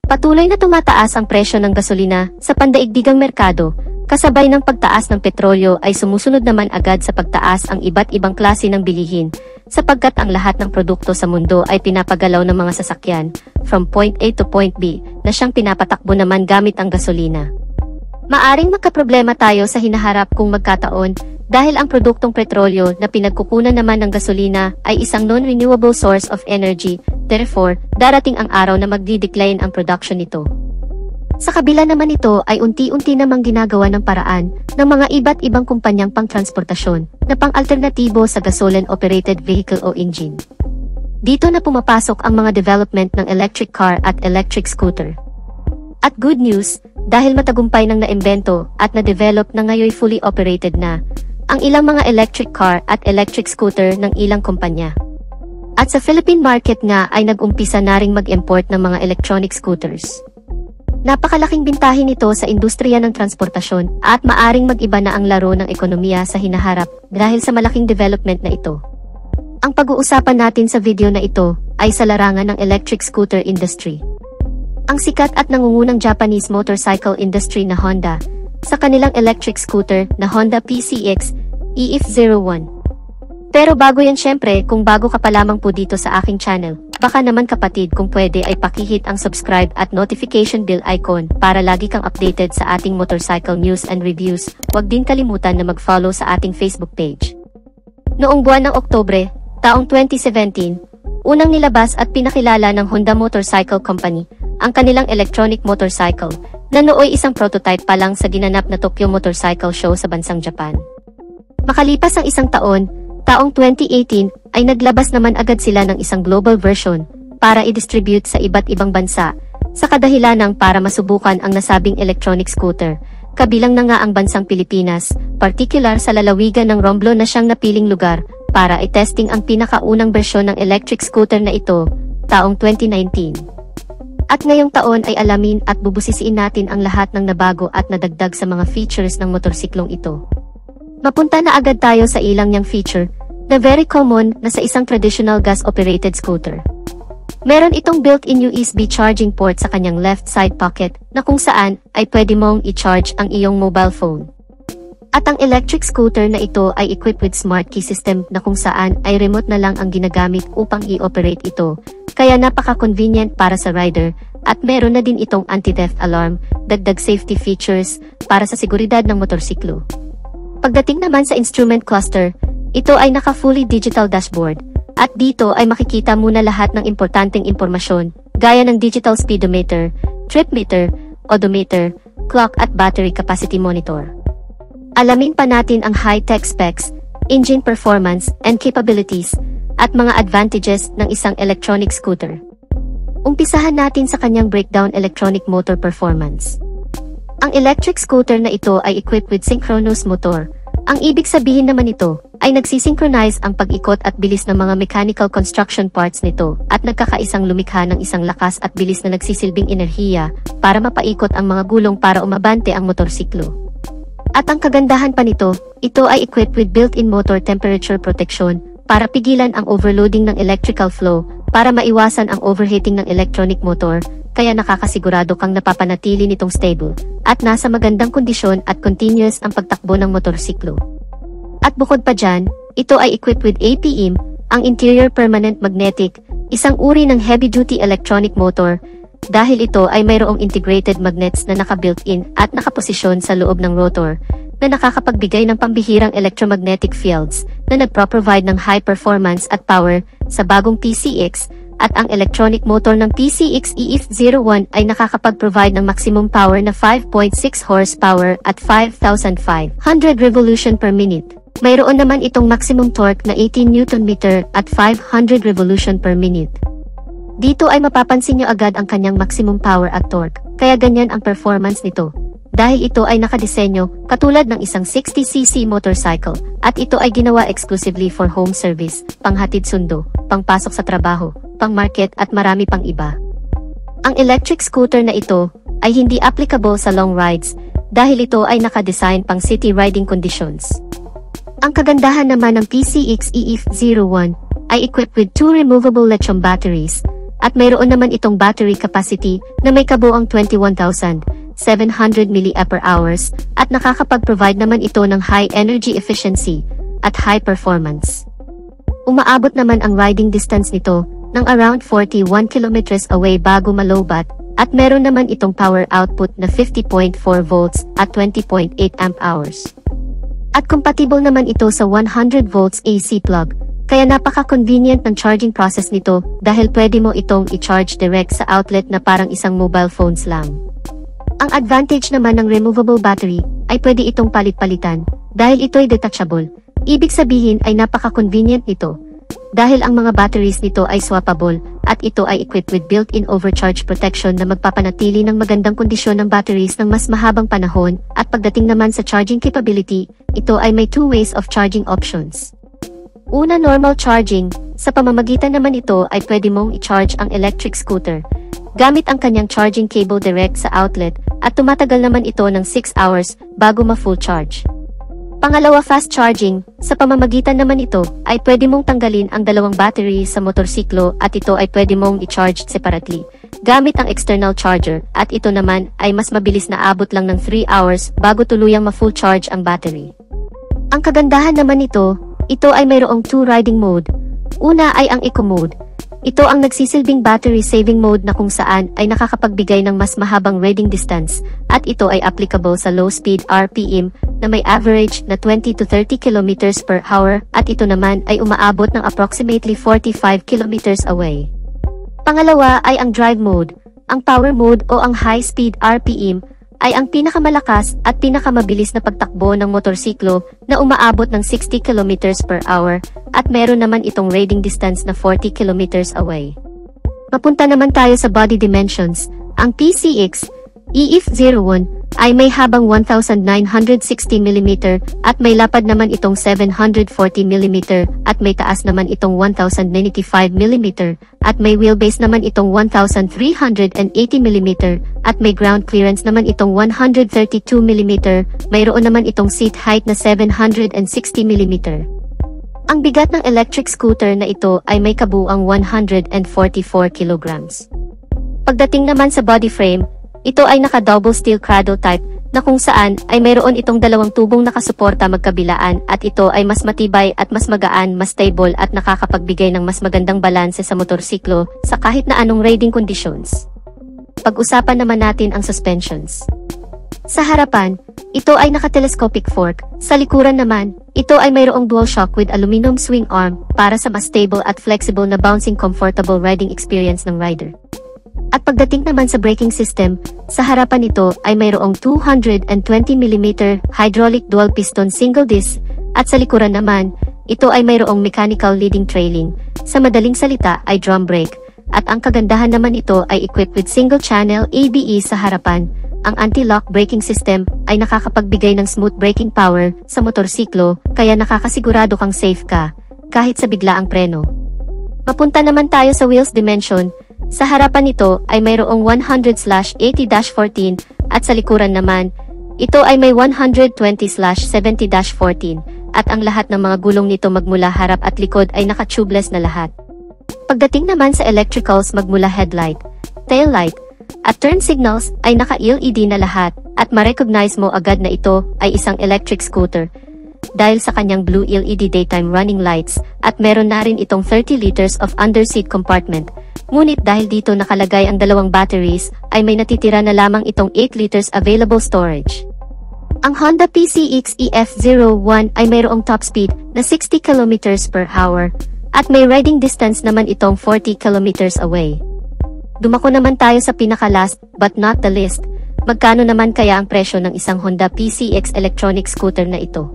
Patuloy na tumataas ang presyo ng gasolina sa pandaigdigang merkado, kasabay ng pagtaas ng petrolyo ay sumusunod naman agad sa pagtaas ang iba't ibang klase ng bilihin, sapagkat ang lahat ng produkto sa mundo ay pinapagalaw ng mga sasakyan, from point A to point B, na siyang pinapatakbo naman gamit ang gasolina. Maaring magkaproblema tayo sa hinaharap kung magkataon, dahil ang produktong petrolyo na pinagkukunan naman ng gasolina ay isang non-renewable source of energy, therefore, darating ang araw na magdi-decline ang production nito. Sa kabila naman ito ay unti-unti namang ginagawa ng paraan ng mga iba't ibang kumpanyang pangtransportasyon na pang-alternatibo sa gasoline-operated vehicle o engine. Dito na pumapasok ang mga development ng electric car at electric scooter. At good news, dahil matagumpay nang naimbento at na-develop na ngayon fully operated na ang ilang mga electric car at electric scooter ng ilang kumpanya. At sa Philippine market nga ay nag-umpisa na ring mag-import ng mga electronic scooters. Napakalaking bintahin nito sa industriya ng transportasyon at maaring mag-iba na ang laro ng ekonomiya sa hinaharap dahil sa malaking development na ito. Ang pag-uusapan natin sa video na ito ay sa larangan ng electric scooter industry. Ang sikat at nangungunang Japanese motorcycle industry na Honda, sa kanilang electric scooter na Honda PCX EF01. Pero bago yan syempre, kung bago ka pa lamang po dito sa aking channel, baka naman kapatid kung pwede ay pakihit ang subscribe at notification bell icon para lagi kang updated sa ating motorcycle news and reviews. Huwag din kalimutan na mag-follow sa ating Facebook page. Noong buwan ng Oktubre, taong 2017, unang nilabas at pinakilala ng Honda Motorcycle Company ang kanilang electronic motorcycle, na nooy isang prototype pa lang sa ginanap na Tokyo Motorcycle Show sa bansang Japan. Makalipas ang isang taon, taong 2018, ay naglabas naman agad sila ng isang global version para i-distribute sa iba't ibang bansa, sa kadahilanang para masubukan ang nasabing electronic scooter, kabilang na nga ang bansang Pilipinas, particular sa lalawigan ng Romblon na siyang napiling lugar para i-testing ang pinakaunang bersyon ng electric scooter na ito, taong 2019. At ngayong taon ay alamin at bubusisiin natin ang lahat ng nabago at nadagdag sa mga features ng motorsiklong ito. Mapunta na agad tayo sa ilang niyang feature, na very common na sa isang traditional gas-operated scooter. Meron itong built-in USB charging port sa kanyang left side pocket, na kung saan ay pwede mong i-charge ang iyong mobile phone. At ang electric scooter na ito ay equipped with smart key system na kung saan ay remote na lang ang ginagamit upang i-operate ito, kaya napaka-convenient para sa rider, at meron na din itong anti-theft alarm, dagdag safety features, para sa seguridad ng motorsiklo. Pagdating naman sa instrument cluster, ito ay naka-fully digital dashboard, at dito ay makikita muna lahat ng importanteng impormasyon, gaya ng digital speedometer, trip meter, odometer, clock at battery capacity monitor. Alamin pa natin ang high-tech specs, engine performance and capabilities, at mga advantages ng isang electronic scooter. Umpisahan natin sa kanyang breakdown electronic motor performance. Ang electric scooter na ito ay equipped with synchronous motor. Ang ibig sabihin naman ito ay nagsisynchronize ang pag-ikot at bilis ng mga mechanical construction parts nito at nagkakaisang lumikha ng isang lakas at bilis na nagsisilbing enerhiya para mapaikot ang mga gulong para umabante ang motorsiklo. At ang kagandahan pa nito, ito ay equipped with built-in motor temperature protection para pigilan ang overloading ng electrical flow, para maiwasan ang overheating ng electronic motor, kaya nakakasigurado kang napapanatili nitong stable, at nasa magandang kondisyon at continuous ang pagtakbo ng motorsiklo. At bukod pa dyan, ito ay equipped with APM, ang Interior Permanent Magnetic, isang uri ng heavy-duty electronic motor, dahil ito ay mayroong integrated magnets na naka-built-in at nakaposisyon sa loob ng rotor, na nakakapagbigay ng pambihirang electromagnetic fields na nagpro-provide ng high performance at power sa bagong PCX, at ang electronic motor ng PCX EF01 ay nakakapag-provide ng maximum power na 5.6 horsepower at 5,500 revolution per minute. Mayroon naman itong maximum torque na 18 Nm at 500 revolution per minute. Dito ay mapapansin nyo agad ang kanyang maximum power at torque, kaya ganyan ang performance nito. Dahil ito ay nakadisenyo katulad ng isang 60cc motorcycle, at ito ay ginawa exclusively for home service, panghatid sundo, pangpasok sa trabaho, pang-market at marami pang iba. Ang electric scooter na ito ay hindi applicable sa long rides dahil ito ay nakadesign pang city riding conditions. Ang kagandahan naman ng PCX EF01 ay equipped with 2 removable lithium batteries at mayroon naman itong battery capacity na may kabuuang 21,700 mAh at nakakapag-provide naman ito ng high energy efficiency at high performance. Umaabot naman ang riding distance nito ng around 41 kilometers away bago malobat at meron naman itong power output na 50.4 volts at 20.8 amp hours. At compatible naman ito sa 100 volts AC plug, kaya napaka-convenient ng charging process nito dahil pwede mo itong i-charge direct sa outlet na parang isang mobile phones lang. Ang advantage naman ng removable battery ay pwede itong palit-palitan dahil ito'y detachable. Ibig sabihin ay napaka-convenient nito dahil ang mga batteries nito ay swappable at ito ay equipped with built-in overcharge protection na magpapanatili ng magandang kondisyon ng batteries ng mas mahabang panahon at pagdating naman sa charging capability, ito ay may 2 ways of charging options. Una, normal charging. Sa pamamagitan naman ito ay pwede mong i-charge ang electric scooter gamit ang kanyang charging cable direct sa outlet at tumatagal naman ito ng 6 hours bago ma-full charge. Pangalawa, fast charging. Sa pamamagitan naman ito ay pwede mong tanggalin ang dalawang battery sa motorsiklo at ito ay pwede mong i-charge separately gamit ang external charger at ito naman ay mas mabilis na abot lang ng 3 hours bago tuluyang ma-full charge ang battery. Ang kagandahan naman nito, ito ay mayroong 2 riding mode. Una ay ang eco mode. Ito ang nagsisilbing battery saving mode na kung saan ay nakakapagbigay ng mas mahabang riding distance at ito ay applicable sa low speed RPM na may average na 20 to 30 km per hour at ito naman ay umaabot ng approximately 45 km away. Pangalawa ay ang drive mode. Ang power mode o ang high speed RPM ay ang pinakamalakas at pinakamabilis na pagtakbo ng motorsiklo na umaabot ng 60 km per hour at meron naman itong riding distance na 40 km away. Mapunta naman tayo sa body dimensions. Ang PCX EF01 ay may habang 1,960 mm at may lapad naman itong 740 mm at may taas naman itong 1,095 mm at may wheelbase naman itong 1,380 mm at may ground clearance naman itong 132 mm, mayroon naman itong seat height na 760 mm. Ang bigat ng electric scooter na ito ay may kabuuang 144 kilograms. Pagdating naman sa body frame, ito ay naka-double steel cradle type na kung saan ay mayroon itong dalawang tubong nakasuporta magkabilaan at ito ay mas matibay at mas magaan, mas stable at nakakapagbigay ng mas magandang balanse sa motorsiklo sa kahit na anong riding conditions. Pag-usapan naman natin ang suspensions. Sa harapan, ito ay naka-telescopic fork. Sa likuran naman, ito ay mayroong dual shock with aluminum swing arm para sa mas stable at flexible na bouncing comfortable riding experience ng rider. At pagdating naman sa braking system, sa harapan nito ay mayroong 220mm hydraulic dual piston single disc at sa likuran naman, ito ay mayroong mechanical leading trailing. Sa madaling salita ay drum brake at ang kagandahan naman ito ay equipped with single channel ABS sa harapan. Ang anti-lock braking system ay nakakapagbigay ng smooth braking power sa motorsiklo kaya nakakasigurado kang safe ka kahit sa biglaang preno. Mapunta naman tayo sa wheels dimension. Sa harapan nito ay mayroong 100/80-14 at sa likuran naman, ito ay may 120/70-14 at ang lahat ng mga gulong nito magmula harap at likod ay naka-tubeless na lahat. Pagdating naman sa electricals magmula headlight, tail light, at turn signals ay naka-LED na lahat at ma-recognize mo agad na ito ay isang electric scooter dahil sa kanyang blue LED daytime running lights at meron na rin itong 30 liters of underseat compartment. Ngunit dahil dito nakalagay ang dalawang batteries, ay may natitira na lamang itong 8 liters available storage. Ang Honda PCX EF01 ay mayroong top speed na 60 km per hour at may riding distance naman itong 40 km away. Dumako naman tayo sa pinaka-last but not the least. Magkano naman kaya ang presyo ng isang Honda PCX electronic scooter na ito?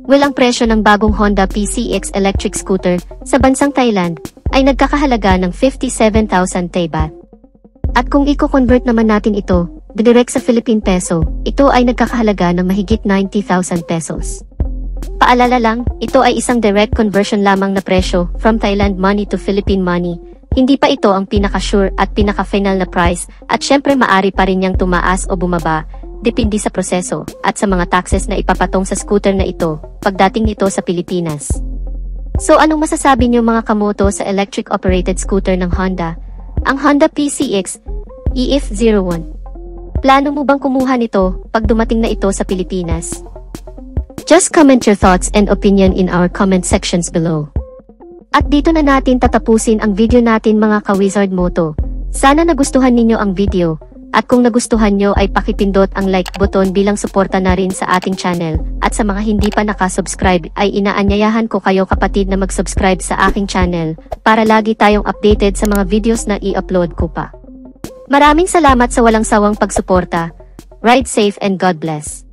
Well, ang presyo ng bagong Honda PCX electric scooter sa bansang Thailand ay nagkakahalaga ng 57,000 Thai baht. At kung i-convert naman natin ito, direct sa Philippine peso, ito ay nagkakahalaga ng mahigit 90,000 pesos. Paalala lang, ito ay isang direct conversion lamang na presyo from Thailand money to Philippine money. Hindi pa ito ang pinaka-sure at pinaka-final na price at syempre maari pa rin niyang tumaas o bumaba, depende sa proseso at sa mga taxes na ipapatong sa scooter na ito pagdating nito sa Pilipinas. So anong masasabi niyo mga kamoto sa electric operated scooter ng Honda? ang Honda PCX EF01. Plano mo bang kumuha nito pag dumating na ito sa Pilipinas? Just comment your thoughts and opinion in our comment sections below. At dito na natin tatapusin ang video natin mga ka-Wizard Moto. Sana nagustuhan ninyo ang video. At kung nagustuhan nyo ay pakipindot ang like button bilang suporta na rin sa ating channel. At sa mga hindi pa nakasubscribe ay inaanyayahan ko kayo kapatid na mag-subscribe sa aking channel para lagi tayong updated sa mga videos na i-upload ko pa. Maraming salamat sa walang sawang pagsuporta. Ride safe and God bless.